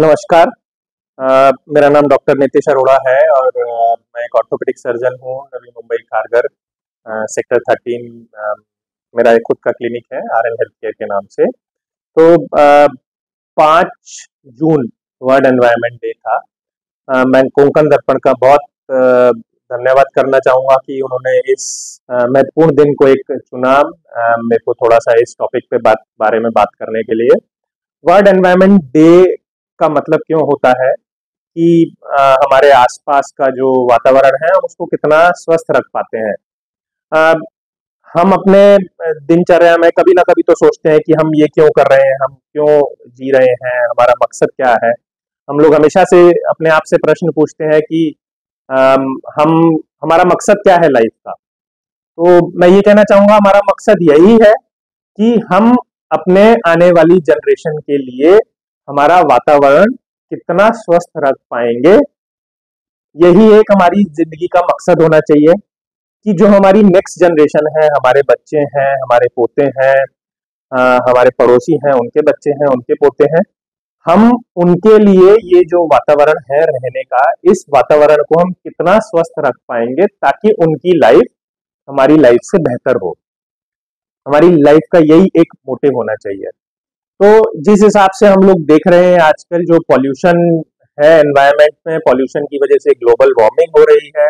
नमस्कार। मेरा नाम डॉक्टर नितिश अरोड़ा है और मैं एक ऑर्थोपेडिक सर्जन हूँ नवी मुंबई खारघर सेक्टर 13। मेरा एक खुद का क्लिनिक है आरएन हेल्थ केयर के नाम से। तो 5 जून वर्ल्ड एनवायरनमेंट डे था। मैं कोंकण दर्पण का बहुत धन्यवाद करना चाहूँगा कि उन्होंने इस महत्वपूर्ण दिन को एक चुना मेरे को थोड़ा सा इस टॉपिक पे बारे में बात करने के लिए। वर्ल्ड एनवायरनमेंट डे का मतलब क्यों होता है कि हमारे आसपास का जो वातावरण है उसको कितना स्वस्थ रख पाते हैं। अ, हम अपने दिनचर्या में कभी ना कभी तो सोचते हैं कि हम ये क्यों कर रहे हैं, हम क्यों जी रहे हैं, हमारा मकसद क्या है। हम लोग हमेशा से अपने आप से प्रश्न पूछते हैं कि हम हमारा मकसद क्या है लाइफ का। तो मैं ये कहना चाहूंगा हमारा मकसद यही है कि हम अपने आने वाली जनरेशन के लिए हमारा वातावरण कितना स्वस्थ रख पाएंगे, यही एक हमारी जिंदगी का मकसद होना चाहिए कि जो हमारी नेक्स्ट जनरेशन है, हमारे बच्चे हैं, हमारे पोते हैं, हमारे पड़ोसी हैं, उनके बच्चे हैं, उनके पोते हैं, हम उनके लिए ये जो वातावरण है रहने का, इस वातावरण को हम कितना स्वस्थ रख पाएंगे ताकि उनकी लाइफ हमारी लाइफ से बेहतर हो। हमारी लाइफ का यही एक मोटिव होना चाहिए। तो जिस हिसाब से हम लोग देख रहे हैं आजकल जो पॉल्यूशन है एनवायरनमेंट में, पॉल्यूशन की वजह से ग्लोबल वार्मिंग हो रही है।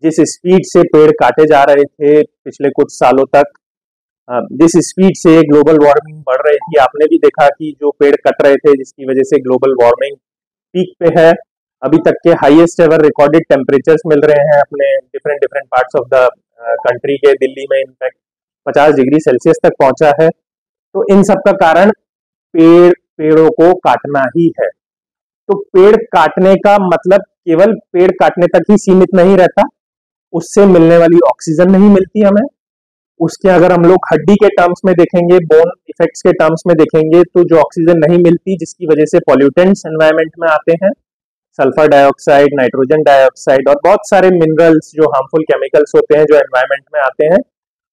जिस स्पीड से पेड़ काटे जा रहे थे पिछले कुछ सालों तक, जिस स्पीड से ग्लोबल वार्मिंग बढ़ रही थी, आपने भी देखा कि जो पेड़ कट रहे थे जिसकी वजह से ग्लोबल वार्मिंग पीक पे है। अभी तक के हाईएस्ट एवर रिकॉर्डेड टेम्परेचर्स मिल रहे हैं अपने different different parts of the country के। दिल्ली में इनफैक्ट 50 डिग्री सेल्सियस तक पहुंचा है। तो इन सब का कारण पेड़ों को काटना ही है। तो पेड़ काटने का मतलब केवल पेड़ काटने तक ही सीमित नहीं रहता, उससे मिलने वाली ऑक्सीजन नहीं मिलती हमें। उसके अगर हम लोग हड्डी के टर्म्स में देखेंगे, बोन इफेक्ट्स के टर्म्स में देखेंगे, तो जो ऑक्सीजन नहीं मिलती जिसकी वजह से पॉल्यूटेंट्स एनवायरनमेंट में आते हैं, सल्फर डाइऑक्साइड, नाइट्रोजन डाइऑक्साइड और बहुत सारे मिनरल्स जो हार्मफुल केमिकल्स होते हैं जो एनवायरनमेंट में आते हैं,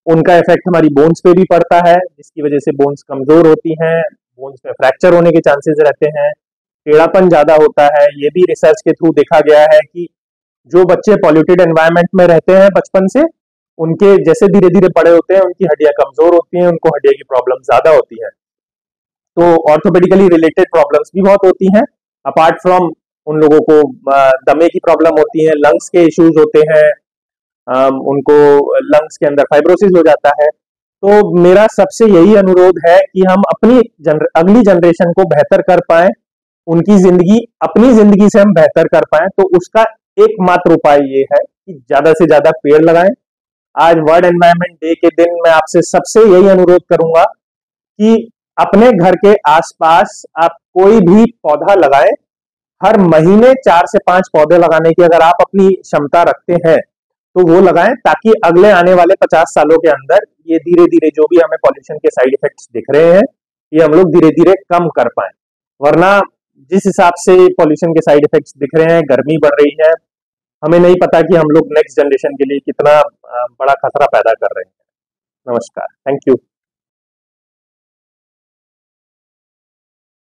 उनका इफेक्ट हमारी बोन्स पे भी पड़ता है जिसकी वजह से बोन्स कमजोर होती हैं, बोन्स में फ्रैक्चर होने के चांसेस रहते हैं, टेढ़ापन ज्यादा होता है। ये भी रिसर्च के थ्रू देखा गया है कि जो बच्चे पॉल्यूटेड एनवायरनमेंट में रहते हैं बचपन से, उनके जैसे धीरे धीरे बड़े होते हैं उनकी हड्डियां कमजोर होती हैं, उनको हड्डियों की प्रॉब्लम ज्यादा होती है। तो ऑर्थोपेडिकली रिलेटेड प्रॉब्लम्स भी बहुत होती हैं। अपार्ट फ्रॉम उन लोगों को दमे की प्रॉब्लम होती है, लंग्स के इश्यूज होते हैं, उनको लंग्स के अंदर फाइब्रोसिस हो जाता है। तो मेरा सबसे यही अनुरोध है कि हम अपनी अगली जनरेशन को बेहतर कर पाए, उनकी जिंदगी अपनी जिंदगी से हम बेहतर कर पाए। तो उसका एकमात्र उपाय ये है कि ज्यादा से ज्यादा पेड़ लगाएं। आज वर्ल्ड एनवायरनमेंट डे के दिन मैं आपसे सबसे यही अनुरोध करूंगा कि अपने घर के आसपास आप कोई भी पौधा लगाएं। हर महीने 4 से 5 पौधे लगाने की अगर आप अपनी क्षमता रखते हैं तो वो लगाएं, ताकि अगले आने वाले 50 सालों के अंदर ये धीरे धीरे जो भी हमें पॉल्यूशन के साइड इफेक्ट्स दिख रहे हैं ये हम लोग धीरे धीरे कम कर पाए। वरना जिस हिसाब से पॉल्यूशन के साइड इफेक्ट्स दिख रहे हैं, गर्मी बढ़ रही है, हमें नहीं पता कि हम लोग नेक्स्ट जनरेशन के लिए कितना बड़ा खतरा पैदा कर रहे हैं। नमस्कार, थैंक यू।